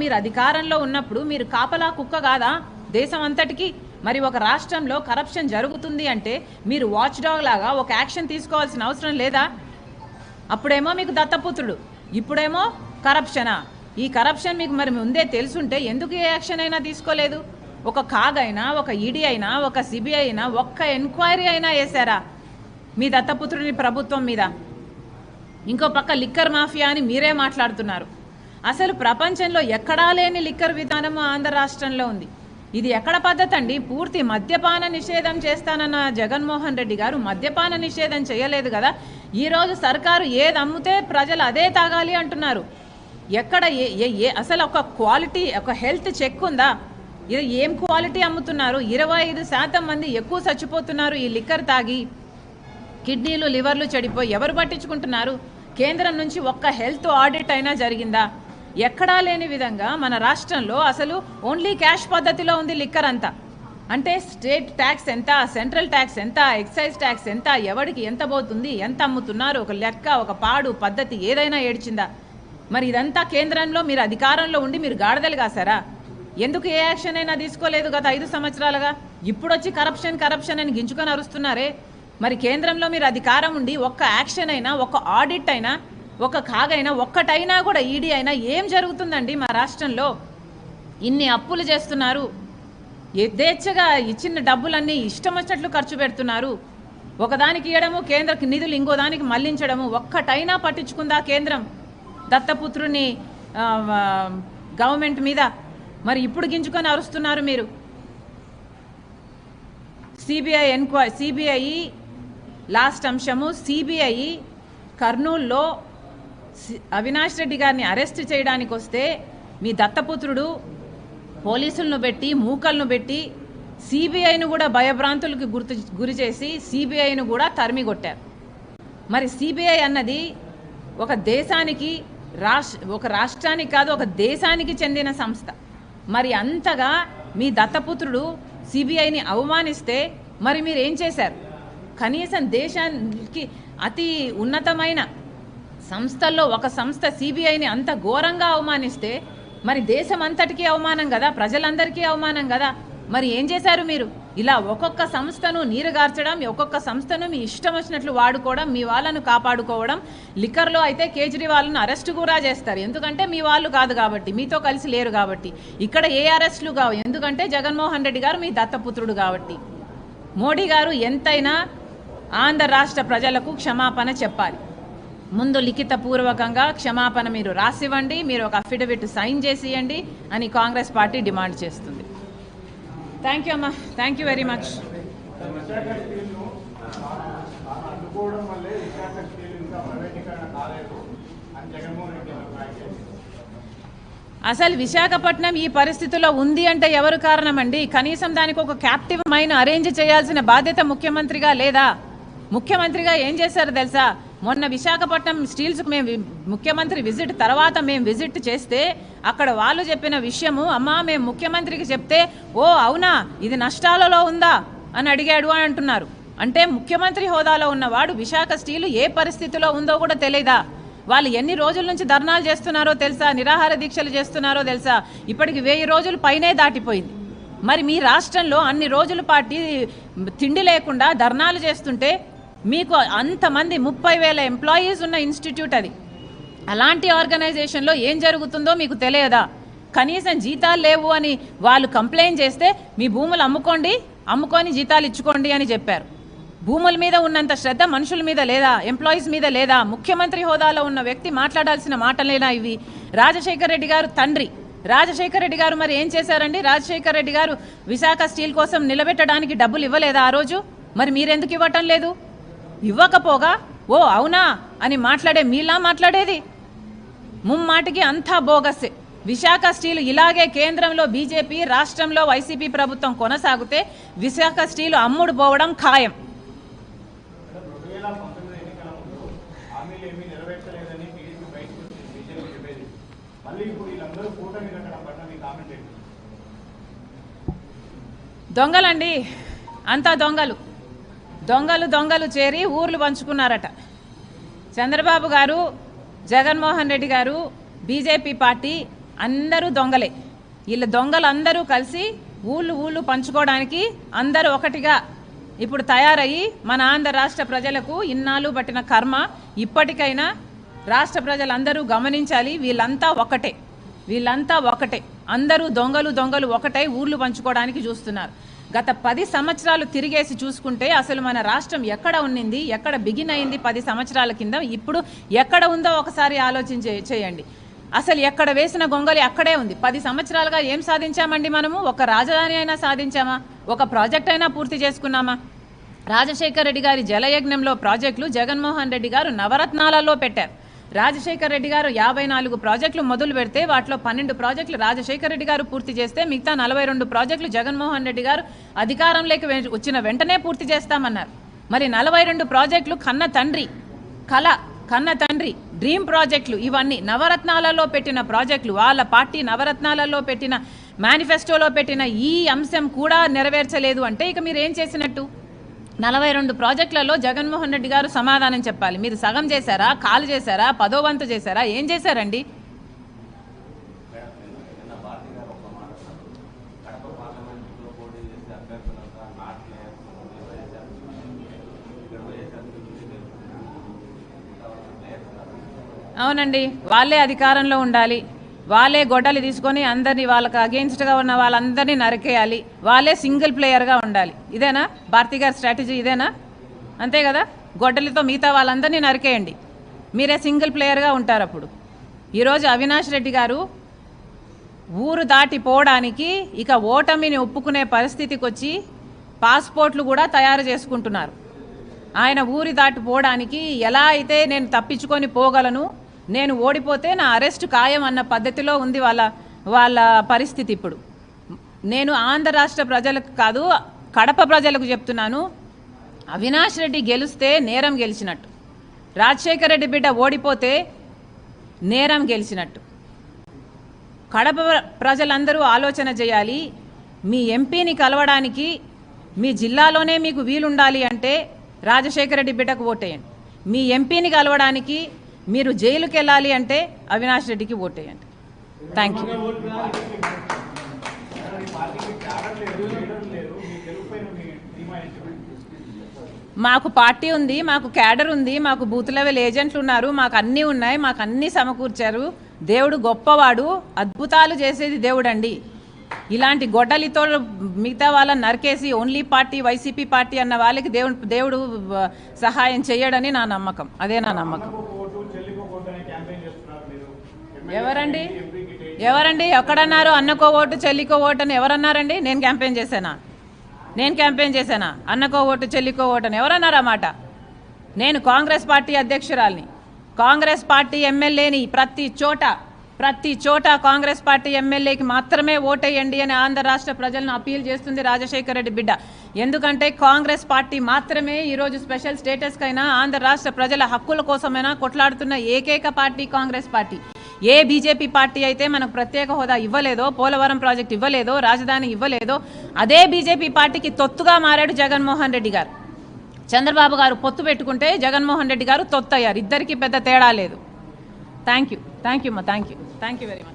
మీరు అధికారంలో ఉన్నప్పుడు మీరు కాపలా కుక్క కాదా దేశం అంతటికి? మరి ఒక రాష్ట్రంలో కరప్షన్ జరుగుతుంది అంటే మీరు వాచ్ డాగ్ లాగా ఒక యాక్షన్ తీసుకోవాల్సిన అవసరం లేదా? అప్పుడేమో మీకు దత్తపుత్రుడు, ఇప్పుడేమో కరప్షనా? ఈ కరప్షన్ మీకు మరి ముందే తెలుసుంటే ఎందుకు ఏ యాక్షన్ అయినా తీసుకోలేదు? ఒక కాగైనా, ఒక ఈడీ అయినా, ఒక సిబిఐ అయినా ఒక్క ఎంక్వైరీ అయినా వేశారా మీ దత్తపుత్రుని ప్రభుత్వం మీద? ఇంకో పక్క లిక్కర్ మాఫియా అని మీరే మాట్లాడుతున్నారు. అసలు ప్రపంచంలో ఎక్కడా లేని లిక్కర్ విధానం ఆంధ్ర రాష్ట్రంలో ఉంది. ఇది ఎక్కడ పద్ధతి అండి? పూర్తి మద్యపాన నిషేధం చేస్తానన్న జగన్మోహన్ రెడ్డి గారు మద్యపాన నిషేధం చేయలేదు కదా. ఈరోజు సర్కారు ఏది అమ్ముతే ప్రజలు అదే తాగాలి అంటున్నారు. ఎక్కడ అసలు ఒక క్వాలిటీ, ఒక హెల్త్ చెక్ ఉందా? ఇది ఏం క్వాలిటీ అమ్ముతున్నారు? 25% మంది ఎక్కువ చచ్చిపోతున్నారు ఈ లిక్కర్ తాగి. కిడ్నీలు, లివర్లు చెడిపోయి ఎవరు పట్టించుకుంటున్నారు? కేంద్రం నుంచి ఒక్క హెల్త్ ఆడిట్ అయినా జరిగిందా? ఎక్కడా లేని విధంగా మన రాష్ట్రంలో అసలు ఓన్లీ క్యాష్ పద్ధతిలో ఉంది లిక్కర్ అంతా. అంటే స్టేట్ ట్యాక్స్ ఎంత, సెంట్రల్ ట్యాక్స్ ఎంత, ఎక్సైజ్ ట్యాక్స్ ఎంత, ఎవరికి ఎంత పోతుంది, ఎంత అమ్ముతున్నారు, ఒక లెక్క, ఒక పాడు పద్ధతి ఏదైనా ఏడ్చిందా? మరి ఇదంతా కేంద్రంలో మీరు అధికారంలో ఉండి మీరు గాడిదలు కాసారా? ఎందుకు ఏ యాక్షన్ అయినా తీసుకోలేదు గత 5 సంవత్సరాలుగా? ఇప్పుడు వచ్చి కరప్షన్ అని గించుకొని అరుస్తున్నారే. మరి కేంద్రంలో మీరు అధికారం ఉండి ఒక్క యాక్షన్ అయినా, ఒక్క ఆడిట్ అయినా, ఒక కాగైనా, ఒక్కటైనా కూడా ఈడీ అయినా ఏం జరుగుతుందండి మా రాష్ట్రంలో? ఇన్ని అప్పులు చేస్తున్నారు, యథేచ్ఛగా ఇచ్చిన డబ్బులన్నీ ఇష్టం వచ్చినట్లు ఖర్చు పెడుతున్నారు. ఒకదానికి ఇవ్వడము, కేంద్ర నిధులు ఇంకో దానికి మళ్లించడము. ఒక్కటైనా పట్టించుకుందా కేంద్రం దత్తపుత్రుని గవర్నమెంట్ మీద? మరి ఇప్పుడు గింజుకొని అరుస్తున్నారు మీరు. సిబిఐ లాస్ట్ అంశము, సిబిఐ కర్నూలులో అవినాష్ రెడ్డి గారిని అరెస్ట్ చేయడానికి వస్తే మీ దత్తపుత్రుడు పోలీసులను పెట్టి, మూకలను పెట్టి సిబిఐను కూడా భయభ్రాంతులకు గురి చేసి సిబిఐను కూడా తరిమి కొట్టారు. మరి సిబిఐ అన్నది ఒక దేశానికి, ఒక రాష్ట్రానికి కాదు, ఒక దేశానికి చెందిన సంస్థ. మరి అంతగా మీ దత్తపుత్రుడు సిబిఐని అవమానిస్తే మరి మీరు ఏం చేశారు? కనీసం దేశానికి అతి ఉన్నతమైన సంస్థల్లో ఒక సంస్థ సిబిఐని అంత ఘోరంగా అవమానిస్తే మరి దేశం అంతటికీ అవమానం కదా, ప్రజలందరికీ అవమానం కదా. మరి ఏం చేశారు మీరు? ఇలా ఒక్కొక్క సంస్థను నీరుగార్చడం, ఒక్కొక్క సంస్థను మీ ఇష్టం వచ్చినట్లు వాడుకోవడం, మీ వాళ్ళను కాపాడుకోవడం. లిక్కర్లో అయితే కేజ్రీవాల్ను అరెస్టు కూడా చేస్తారు, ఎందుకంటే మీ వాళ్ళు కాదు కాబట్టి, మీతో కలిసి లేరు కాబట్టి. ఇక్కడ ఏ అరెస్టులు కావు, ఎందుకంటే జగన్మోహన్ రెడ్డి గారు మీ దత్తపుత్రుడు కాబట్టి. మోడీ గారు ఎంతైనా ఆంధ్ర రాష్ట్ర ప్రజలకు క్షమాపణ చెప్పాలి. ముందు లిఖితపూర్వకంగా క్షమాపణ మీరు రాసివ్వండి, మీరు ఒక అఫిడవిట్ సైన్ చేసి ఇవ్వండి అని కాంగ్రెస్ పార్టీ డిమాండ్ చేస్తుంది. థ్యాంక్ యూ అమ్మా, థ్యాంక్ యూ వెరీ మచ్. అసలు విశాఖపట్నం ఈ పరిస్థితిలో ఉంది అంటే ఎవరు కారణం అండి? కనీసం దానికి ఒక క్యాప్టివ్ మైన్ అరేంజ్ చేయాల్సిన బాధ్యత ముఖ్యమంత్రిగా లేదా? ముఖ్యమంత్రిగా ఏం చేశారు తెలుసా? మొన్న విశాఖపట్నం స్టీల్స్కి మేము ముఖ్యమంత్రి విజిట్ తర్వాత మేము విజిట్ చేస్తే అక్కడ వాళ్ళు చెప్పిన విషయము, అమ్మా మేము ముఖ్యమంత్రికి చెప్తే ఓ అవునా ఇది నష్టాలలో ఉందా అని అడిగాడు అని అంటున్నారు. అంటే ముఖ్యమంత్రి హోదాలో ఉన్నవాడు విశాఖ స్టీలు ఏ పరిస్థితిలో ఉందో కూడా తెలియదా? వాళ్ళు ఎన్ని రోజుల నుంచి ధర్నాలు చేస్తున్నారో తెలుసా, నిరాహార దీక్షలు చేస్తున్నారో తెలుసా? ఇప్పటికి 1000 రోజులు పైనే దాటిపోయింది. మరి మీ రాష్ట్రంలో అన్ని రోజుల పాటు తిండి లేకుండా ధర్నాలు చేస్తుంటే మీకు అంతమంది 30,000 ఎంప్లాయీస్ ఉన్న ఇన్స్టిట్యూట్ అది. అలాంటి ఆర్గనైజేషన్లో ఏం జరుగుతుందో మీకు తెలియదా? కనీసం జీతాలు లేవు అని వాళ్ళు కంప్లైంట్ చేస్తే మీ భూములు అమ్ముకొని జీతాలు ఇచ్చుకోండి అని చెప్పారు. భూముల మీద ఉన్నంత శ్రద్ధ మనుషుల మీద లేదా? ఎంప్లాయీస్ మీద లేదా? ముఖ్యమంత్రి హోదాలో ఉన్న వ్యక్తి మాట్లాడాల్సిన మాటలేనా ఇవి? రాజశేఖర రెడ్డి గారు తండ్రి రాజశేఖర రెడ్డి గారు మరి ఏం చేశారండి? రాజశేఖర రెడ్డి గారు విశాఖ స్టీల్ కోసం నిలబెట్టడానికి డబ్బులు ఇవ్వలేదా ఆ రోజు? మరి మీరెందుకు ఇవ్వటం లేదు? ఇవ్వకపోగా ఓ అవునా అని మాట్లాడే మీలా మాట్లాడేది ముమ్మాటికి అంతా బోగస్సే. విశాఖ స్టీలు ఇలాగే కేంద్రంలో బీజేపీ, రాష్ట్రంలో వైసీపీ ప్రభుత్వం కొనసాగితే విశాఖ స్టీలు అమ్ముడు పోవడం ఖాయం. దొంగలండి, అంతా దొంగలు చేరి ఊర్లు పంచుకున్నారట. చంద్రబాబు గారు, జగన్మోహన్ రెడ్డి గారు, బీజేపీ పార్టీ అందరూ దొంగలే. వీళ్ళ దొంగలందరూ కలిసి ఊళ్ళు పంచుకోవడానికి అందరూ ఒకటిగా ఇప్పుడు తయారయ్యి మన ఆంధ్ర రాష్ట్ర ప్రజలకు ఇన్నాళ్ళు పట్టిన కర్మ ఇప్పటికైనా రాష్ట్ర ప్రజలందరూ గమనించాలి. వీళ్ళంతా ఒకటే, అందరూ దొంగలు ఒకటై ఊళ్ళు పంచుకోవడానికి చూస్తున్నారు. గత 10 సంవత్సరాలు తిరిగేసి చూసుకుంటే అసలు మన రాష్ట్రం ఎక్కడ ఉన్నింది, ఎక్కడ బిగిన్ అయింది 10 సంవత్సరాల కింద, ఇప్పుడు ఎక్కడ ఉందో ఒకసారి చేయండి. అసలు ఎక్కడ వేసిన గొంగలి అక్కడే ఉంది. 10 సంవత్సరాలుగా ఏం సాధించామండి మనము? ఒక రాజధాని అయినా సాధించామా? ఒక ప్రాజెక్ట్ అయినా పూర్తి చేసుకున్నామా? రాజశేఖర రెడ్డి గారి జలయజ్ఞంలో ప్రాజెక్టులు జగన్మోహన్ రెడ్డి గారు నవరత్నాలలో పెట్టారు. రాజశేఖర రెడ్డి గారు 54 ప్రాజెక్టులు మొదలు పెడితే వాటిలో 12 ప్రాజెక్టులు రాజశేఖర రెడ్డి గారు పూర్తి చేస్తే మిగతా 42 ప్రాజెక్టులు జగన్మోహన్ రెడ్డి గారు అధికారంలోకి వచ్చిన వెంటనే పూర్తి చేస్తామన్నారు. మరి 42 ప్రాజెక్టులు కన్న తండ్రి డ్రీమ్ ప్రాజెక్టులు, ఇవన్నీ నవరత్నాలలో పెట్టిన ప్రాజెక్టులు, వాళ్ళ పార్టీ నవరత్నాలలో పెట్టిన మేనిఫెస్టోలో పెట్టిన ఈ అంశం కూడా నెరవేర్చలేదు అంటే ఇక మీరు ఏం చేసినట్టు? 42 ప్రాజెక్టులలో జగన్మోహన్ రెడ్డి గారు సమాధానం చెప్పాలి. మీరు సగం చేశారా, కాలు చేశారా, 10వ వంతు చేశారా, ఏం చేశారండి? అవునండి, వాళ్ళే అధికారంలో ఉండాలి, వాళ్ళే గొడ్డలు తీసుకొని అందరినీ వాళ్ళకి అగెయిన్స్ట్గా ఉన్న వాళ్ళందరినీ నరికేయాలి, వాళ్ళే సింగిల్ ప్లేయర్గా ఉండాలి. ఇదేనా భారతి గారి స్ట్రాటజీ? ఇదేనా? అంతే కదా, గొడ్డలితో మిగతా వాళ్ళందరినీ నరికేయండి, మీరే సింగిల్ ప్లేయర్గా ఉంటారు. అప్పుడు ఈరోజు అవినాష్ రెడ్డి గారు ఊరు దాటిపోవడానికి ఇక ఓటమిని ఒప్పుకునే పరిస్థితికి వచ్చి పాస్పోర్ట్లు కూడా తయారు చేసుకుంటున్నారు. ఆయన ఊరి దాటిపోవడానికి ఎలా అయితే నేను తప్పించుకొని పోగలను, నేను ఓడిపోతే నా అరెస్ట్ ఖాయం అన్న పద్ధతిలో ఉంది వాళ్ళ పరిస్థితి. ఇప్పుడు నేను ఆంధ్ర రాష్ట్ర ప్రజలకు కాదు, కడప ప్రజలకు చెప్తున్నాను, అవినాష్ రెడ్డి గెలిస్తే నేరం గెలిచినట్టు, రాజశేఖర రెడ్డి బిడ్డ ఓడిపోతే నేరం గెలిచినట్టు. కడప ప్రజలందరూ ఆలోచన చేయాలి. మీ ఎంపీని కలవడానికి మీ జిల్లాలోనే మీకు వీలుండాలి అంటే రాజశేఖర రెడ్డి బిడ్డకు ఓటేయండి. మీ ఎంపీని కలవడానికి మీరు జైలుకి వెళ్ళాలి అంటే అవినాష్ రెడ్డికి ఓటేయండి. Thank you. మాకు పార్టీ ఉంది, మాకు క్యాడర్ ఉంది, మాకు బూత్ లెవెల్ ఏజెంట్లు ఉన్నారు, మాకు అన్నీ ఉన్నాయి, మాకు అన్నీ సమకూర్చారు. దేవుడు గొప్పవాడు, అద్భుతాలు చేసేది దేవుడు అండి. ఇలాంటి గొడ్డలితో మిగతా వాళ్ళని నరికేసి ఓన్లీ పార్టీ వైసీపీ పార్టీ అన్న వాళ్ళకి దేవుడు సహాయం చేయడని నా నమ్మకం. అదే నా నమ్మకం. ఎవరండి ఎక్కడన్నారు అన్నకో ఓటు చెల్లికో ఓటు అని ఎవరన్నారండి? నేను క్యాంపెయిన్ చేశానా? అన్నకో ఓటు చెల్లికో ఓటు అని ఎవరన్నారా మాట? నేను కాంగ్రెస్ పార్టీ అధ్యక్షురాలిని, కాంగ్రెస్ పార్టీ ఎమ్మెల్యేని. ప్రతి చోట కాంగ్రెస్ పార్టీ ఎమ్మెల్యేకి మాత్రమే ఓటేయండి అని ఆంధ్ర రాష్ట్ర ప్రజలను అపీల్ చేస్తుంది రాజశేఖర రెడ్డి బిడ్డ. ఎందుకంటే కాంగ్రెస్ పార్టీ మాత్రమే ఈరోజు స్పెషల్ స్టేటస్కైనా ఆంధ్ర రాష్ట్ర ప్రజల హక్కుల కోసమైనా కొట్లాడుతున్న ఏకైక పార్టీ కాంగ్రెస్ పార్టీ. ఏ బీజేపీ పార్టీ అయితే మనకు ప్రత్యేక హోదా ఇవ్వలేదో, పోలవరం ప్రాజెక్ట్ ఇవ్వలేదో, రాజధాని ఇవ్వలేదో, అదే బీజేపీ పార్టీకి తొత్తుగా మారాడు జగన్మోహన్ రెడ్డి గారు. చంద్రబాబు గారు పొత్తు పెట్టుకుంటే జగన్మోహన్ రెడ్డి గారు తొత్తయ్యారు. ఇద్దరికి పెద్ద తేడా లేదు. థ్యాంక్ యూ అమ్మా, థ్యాంక్ యూ వెరీ మచ్.